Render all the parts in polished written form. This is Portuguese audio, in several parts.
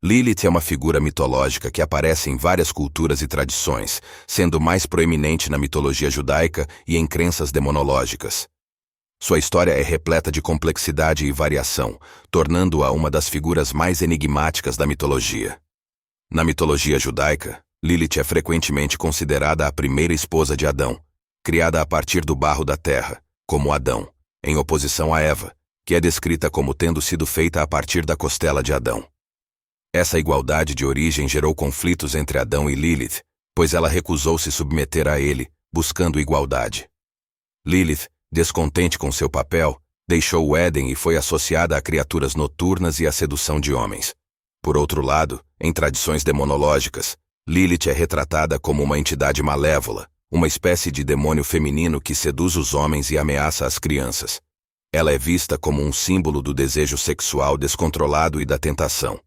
Lilith é uma figura mitológica que aparece em várias culturas e tradições, sendo mais proeminente na mitologia judaica e em crenças demonológicas. Sua história é repleta de complexidade e variação, tornando-a uma das figuras mais enigmáticas da mitologia. Na mitologia judaica, Lilith é frequentemente considerada a primeira esposa de Adão, criada a partir do barro da terra, como Adão, em oposição a Eva, que é descrita como tendo sido feita a partir da costela de Adão. Essa igualdade de origem gerou conflitos entre Adão e Lilith, pois ela recusou se submeter a ele, buscando igualdade. Lilith, descontente com seu papel, deixou o Éden e foi associada a criaturas noturnas e à sedução de homens. Por outro lado, em tradições demonológicas, Lilith é retratada como uma entidade malévola, uma espécie de demônio feminino que seduz os homens e ameaça as crianças. Ela é vista como um símbolo do desejo sexual descontrolado e da tentação.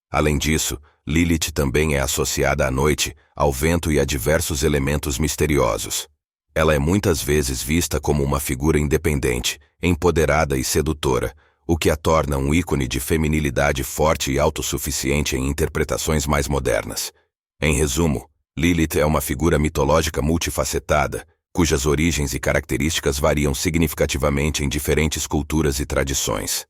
Além disso, Lilith também é associada à noite, ao vento e a diversos elementos misteriosos. Ela é muitas vezes vista como uma figura independente, empoderada e sedutora, o que a torna um ícone de feminilidade forte e autossuficiente em interpretações mais modernas. Em resumo, Lilith é uma figura mitológica multifacetada, cujas origens e características variam significativamente em diferentes culturas e tradições.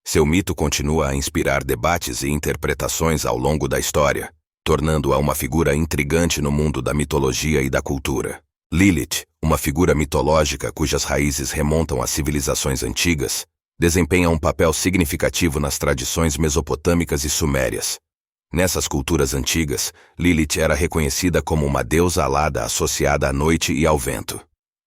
Seu mito continua a inspirar debates e interpretações ao longo da história, tornando-a uma figura intrigante no mundo da mitologia e da cultura. Lilith, uma figura mitológica cujas raízes remontam a civilizações antigas, desempenha um papel significativo nas tradições mesopotâmicas e sumérias. Nessas culturas antigas, Lilith era reconhecida como uma deusa alada associada à noite e ao vento.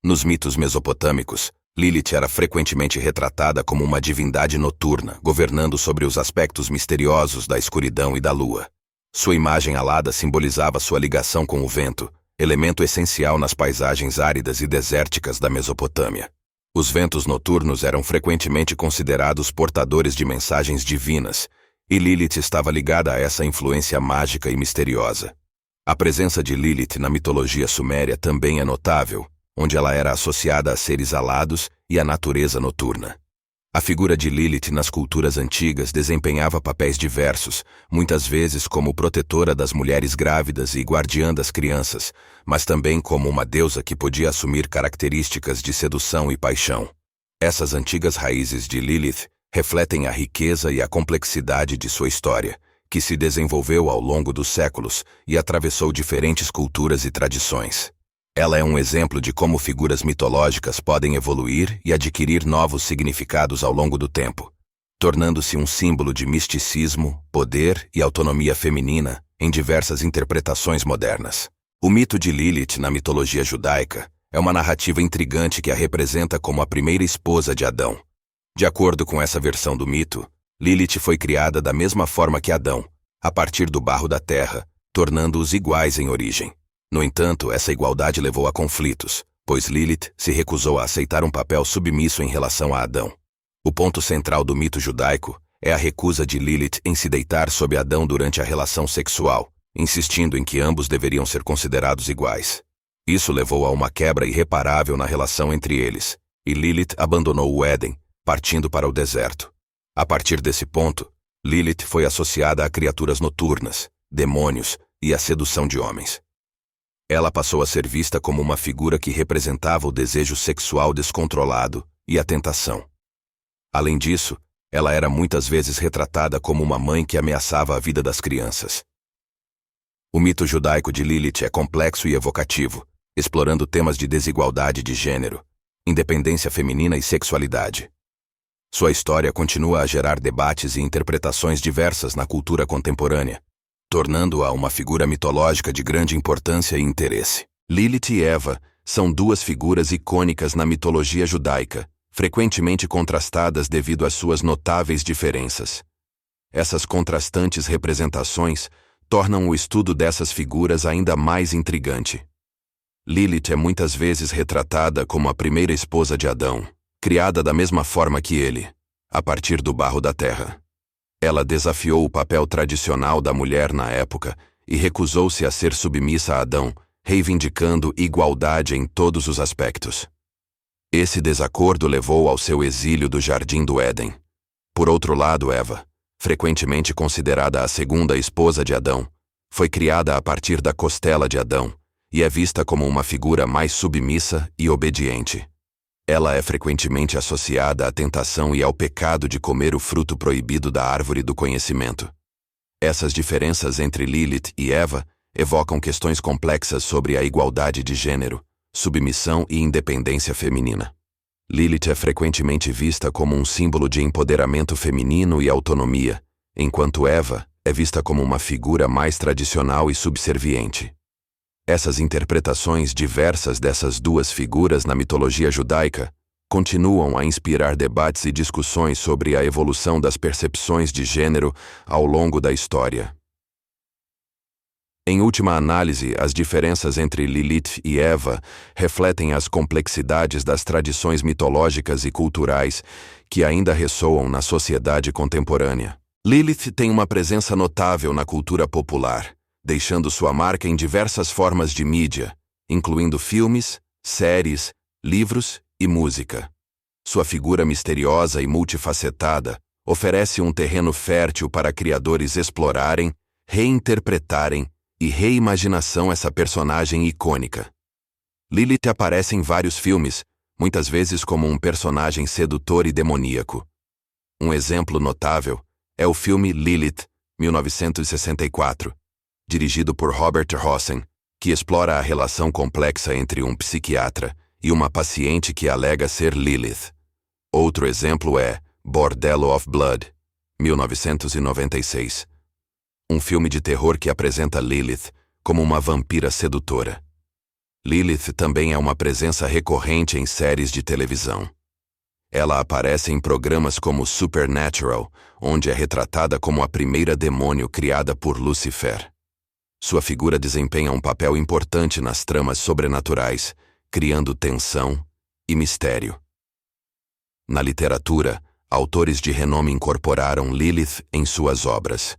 Nos mitos mesopotâmicos, Lilith era frequentemente retratada como uma divindade noturna, governando sobre os aspectos misteriosos da escuridão e da lua. Sua imagem alada simbolizava sua ligação com o vento, elemento essencial nas paisagens áridas e desérticas da Mesopotâmia. Os ventos noturnos eram frequentemente considerados portadores de mensagens divinas, e Lilith estava ligada a essa influência mágica e misteriosa. A presença de Lilith na mitologia suméria também é notável, onde ela era associada a seres alados e à natureza noturna. A figura de Lilith nas culturas antigas desempenhava papéis diversos, muitas vezes como protetora das mulheres grávidas e guardiã das crianças, mas também como uma deusa que podia assumir características de sedução e paixão. Essas antigas raízes de Lilith refletem a riqueza e a complexidade de sua história, que se desenvolveu ao longo dos séculos e atravessou diferentes culturas e tradições. Ela é um exemplo de como figuras mitológicas podem evoluir e adquirir novos significados ao longo do tempo, tornando-se um símbolo de misticismo, poder e autonomia feminina em diversas interpretações modernas. O mito de Lilith na mitologia judaica é uma narrativa intrigante que a representa como a primeira esposa de Adão. De acordo com essa versão do mito, Lilith foi criada da mesma forma que Adão, a partir do barro da terra, tornando-os iguais em origem. No entanto, essa igualdade levou a conflitos, pois Lilith se recusou a aceitar um papel submisso em relação a Adão. O ponto central do mito judaico é a recusa de Lilith em se deitar sob Adão durante a relação sexual, insistindo em que ambos deveriam ser considerados iguais. Isso levou a uma quebra irreparável na relação entre eles, e Lilith abandonou o Éden, partindo para o deserto. A partir desse ponto, Lilith foi associada a criaturas noturnas, demônios e à sedução de homens. Ela passou a ser vista como uma figura que representava o desejo sexual descontrolado e a tentação. Além disso, ela era muitas vezes retratada como uma mãe que ameaçava a vida das crianças. O mito judaico de Lilith é complexo e evocativo, explorando temas de desigualdade de gênero, independência feminina e sexualidade. Sua história continua a gerar debates e interpretações diversas na cultura contemporânea, tornando-a uma figura mitológica de grande importância e interesse. Lilith e Eva são duas figuras icônicas na mitologia judaica, frequentemente contrastadas devido às suas notáveis diferenças. Essas contrastantes representações tornam o estudo dessas figuras ainda mais intrigante. Lilith é muitas vezes retratada como a primeira esposa de Adão, criada da mesma forma que ele, a partir do barro da terra. Ela desafiou o papel tradicional da mulher na época e recusou-se a ser submissa a Adão, reivindicando igualdade em todos os aspectos. Esse desacordo levou ao seu exílio do Jardim do Éden. Por outro lado, Eva, frequentemente considerada a segunda esposa de Adão, foi criada a partir da costela de Adão e é vista como uma figura mais submissa e obediente. Ela é frequentemente associada à tentação e ao pecado de comer o fruto proibido da árvore do conhecimento. Essas diferenças entre Lilith e Eva evocam questões complexas sobre a igualdade de gênero, submissão e independência feminina. Lilith é frequentemente vista como um símbolo de empoderamento feminino e autonomia, enquanto Eva é vista como uma figura mais tradicional e subserviente. Essas interpretações diversas dessas duas figuras na mitologia judaica continuam a inspirar debates e discussões sobre a evolução das percepções de gênero ao longo da história. Em última análise, as diferenças entre Lilith e Eva refletem as complexidades das tradições mitológicas e culturais que ainda ressoam na sociedade contemporânea. Lilith tem uma presença notável na cultura popular, deixando sua marca em diversas formas de mídia, incluindo filmes, séries, livros e música. Sua figura misteriosa e multifacetada oferece um terreno fértil para criadores explorarem, reinterpretarem e reimaginação essa personagem icônica. Lilith aparece em vários filmes, muitas vezes como um personagem sedutor e demoníaco. Um exemplo notável é o filme Lilith, 1964, dirigido por Robert Rossen, que explora a relação complexa entre um psiquiatra e uma paciente que alega ser Lilith. Outro exemplo é Bordello of Blood, 1996. Um filme de terror que apresenta Lilith como uma vampira sedutora. Lilith também é uma presença recorrente em séries de televisão. Ela aparece em programas como Supernatural, onde é retratada como a primeira demônio criada por Lucifer. Sua figura desempenha um papel importante nas tramas sobrenaturais, criando tensão e mistério. Na literatura, autores de renome incorporaram Lilith em suas obras.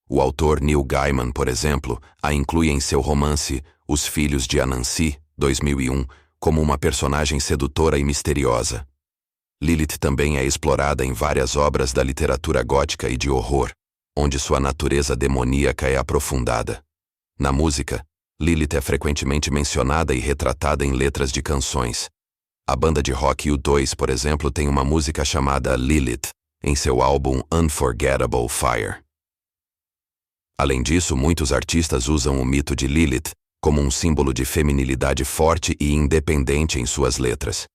O autor Neil Gaiman, por exemplo, a inclui em seu romance Os Filhos de Anansi, 2001, como uma personagem sedutora e misteriosa. Lilith também é explorada em várias obras da literatura gótica e de horror, onde sua natureza demoníaca é aprofundada. Na música, Lilith é frequentemente mencionada e retratada em letras de canções. A banda de rock U2, por exemplo, tem uma música chamada Lilith, em seu álbum Unforgettable Fire. Além disso, muitos artistas usam o mito de Lilith como um símbolo de feminilidade forte e independente em suas letras.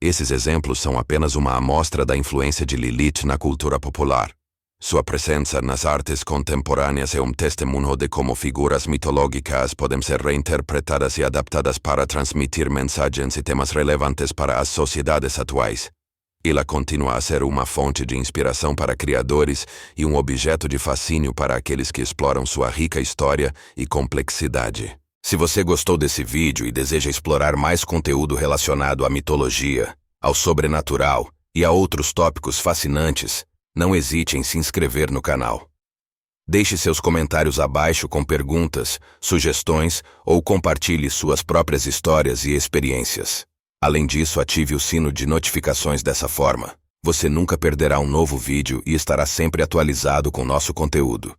Esses exemplos são apenas uma amostra da influência de Lilith na cultura popular. Sua presença nas artes contemporâneas é um testemunho de como figuras mitológicas podem ser reinterpretadas e adaptadas para transmitir mensagens e temas relevantes para as sociedades atuais. Ela continua a ser uma fonte de inspiração para criadores e um objeto de fascínio para aqueles que exploram sua rica história e complexidade. Se você gostou desse vídeo e deseja explorar mais conteúdo relacionado à mitologia, ao sobrenatural e a outros tópicos fascinantes, não hesite em se inscrever no canal. Deixe seus comentários abaixo com perguntas, sugestões ou compartilhe suas próprias histórias e experiências. Além disso, ative o sino de notificações dessa forma. Você nunca perderá um novo vídeo e estará sempre atualizado com nosso conteúdo.